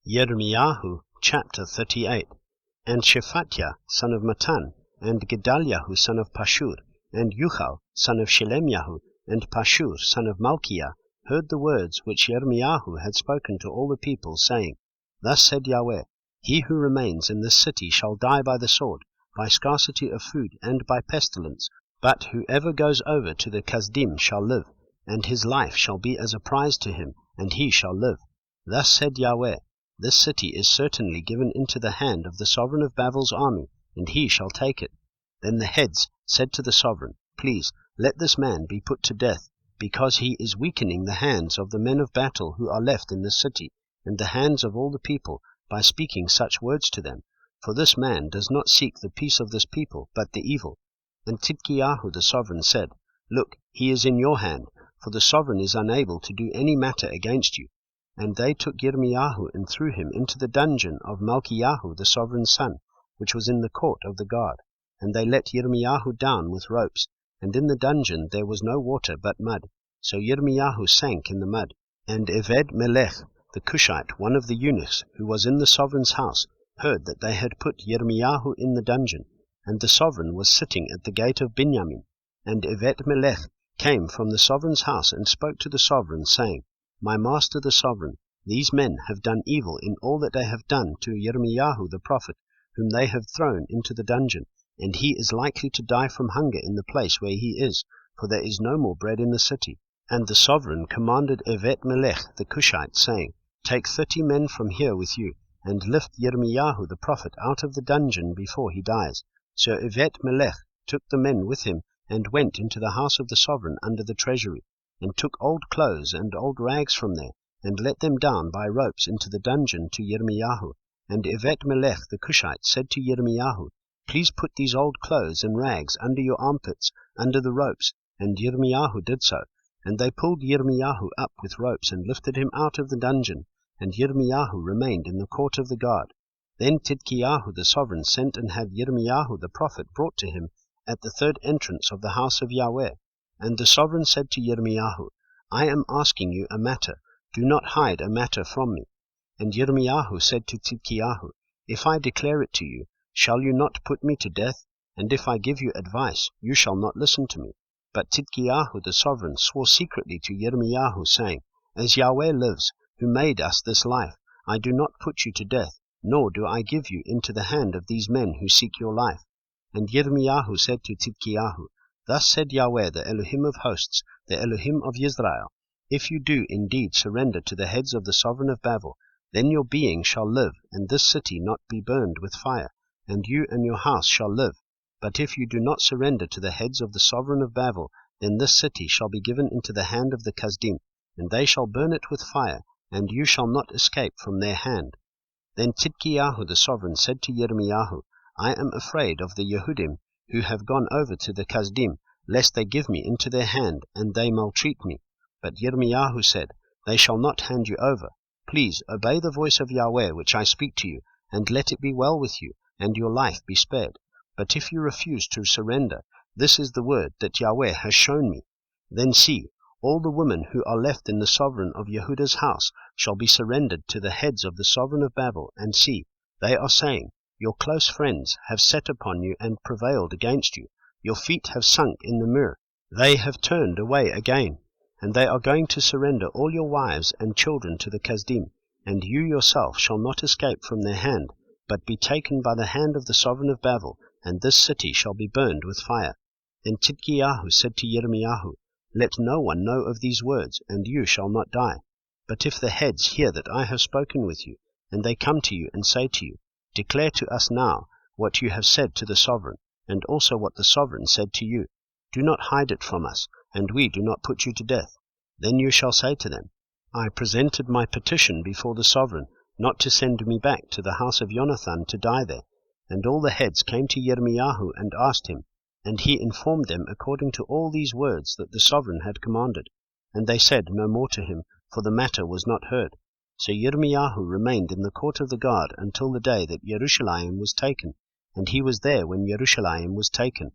Yirmeyahu chapter 38. And Shephatiah son of Matan, and Gedaliahu son of Pashur, and Yuchal son of Shelemiyahu, and Pashur son of Malchiah, heard the words which Yirmeyahu had spoken to all the people, saying, Thus said Yahweh, He who remains in this city shall die by the sword, by scarcity of food, and by pestilence, but whoever goes over to the Kasdim shall live, and his life shall be as a prize to him, and he shall live. Thus said Yahweh, This city is certainly given into the hand of the sovereign of Babel's army, and he shall take it. Then the heads said to the sovereign, Please, let this man be put to death, because he is weakening the hands of the men of battle who are left in this city, and the hands of all the people, by speaking such words to them. For this man does not seek the peace of this people, but the evil. And Tidkiyahu the sovereign said, Look, he is in your hand, for the sovereign is unable to do any matter against you. And they took Yirmeyahu and threw him into the dungeon of Malchiyahu the sovereign's son, which was in the court of the guard. And they let Yirmeyahu down with ropes, and in the dungeon there was no water but mud. So Yirmeyahu sank in the mud. And Eved-melech the Cushite, one of the eunuchs, who was in the sovereign's house, heard that they had put Yirmeyahu in the dungeon, and the sovereign was sitting at the gate of Binyamin. And Eved-melech came from the sovereign's house and spoke to the sovereign, saying, My master the sovereign, these men have done evil in all that they have done to Yirmeyahu the prophet, whom they have thrown into the dungeon, and he is likely to die from hunger in the place where he is, for there is no more bread in the city. And the sovereign commanded Eved-melech the Cushite, saying, Take 30 men from here with you, and lift Yirmeyahu the prophet out of the dungeon before he dies. So Eved-melech took the men with him, and went into the house of the sovereign under the treasury, and took old clothes and old rags from there, and let them down by ropes into the dungeon to Yirmeyahu. And Eved-melech the Cushite said to Yirmeyahu, Please put these old clothes and rags under your armpits, under the ropes. And Yirmeyahu did so. And they pulled Yirmeyahu up with ropes, and lifted him out of the dungeon. And Yirmeyahu remained in the court of the guard. Then Tidkiyahu the sovereign sent and had Yirmeyahu the prophet brought to him at the third entrance of the house of Yahweh. And the sovereign said to Yirmeyahu, I am asking you a matter. Do not hide a matter from me. And Yirmeyahu said to Tidkiyahu, If I declare it to you, shall you not put me to death? And if I give you advice, you shall not listen to me. But Tidkiyahu the sovereign swore secretly to Yirmeyahu, saying, As Yahweh lives, who made us this life, I do not put you to death, nor do I give you into the hand of these men who seek your life. And Yirmeyahu said to Tidkiyahu, Thus said Yahweh, the Elohim of hosts, the Elohim of Israel, If you do indeed surrender to the heads of the sovereign of Babel, then your being shall live, and this city not be burned with fire, and you and your house shall live. But if you do not surrender to the heads of the sovereign of Babel, then this city shall be given into the hand of the Kasdim, and they shall burn it with fire, and you shall not escape from their hand. Then Tidkiyahu the sovereign said to Yirmeyahu, I am afraid of the Yehudim, who have gone over to the Kasdim, lest they give me into their hand, and they maltreat me. But Yirmeyahu said, They shall not hand you over. Please obey the voice of Yahweh which I speak to you, and let it be well with you, and your life be spared. But if you refuse to surrender, this is the word that Yahweh has shown me. Then see, all the women who are left in the sovereign of Yehuda's house shall be surrendered to the heads of the sovereign of Babel, and see, they are saying, Your close friends have set upon you and prevailed against you. Your feet have sunk in the mirror. They have turned away again, and they are going to surrender all your wives and children to the Kasdim, and you yourself shall not escape from their hand, but be taken by the hand of the sovereign of Babel, and this city shall be burned with fire. Then Tidkiyahu said to Yirmeyahu, Let no one know of these words, and you shall not die. But if the heads hear that I have spoken with you, and they come to you and say to you, Declare to us now what you have said to the sovereign, and also what the sovereign said to you. Do not hide it from us, and we do not put you to death. Then you shall say to them, I presented my petition before the sovereign, not to send me back to the house of Jonathan to die there. And all the heads came to Yirmeyahu and asked him, and he informed them according to all these words that the sovereign had commanded. And they said no more to him, for the matter was not heard. So Yirmeyahu remained in the court of the guard until the day that Jerusalem was taken, and he was there when Jerusalem was taken.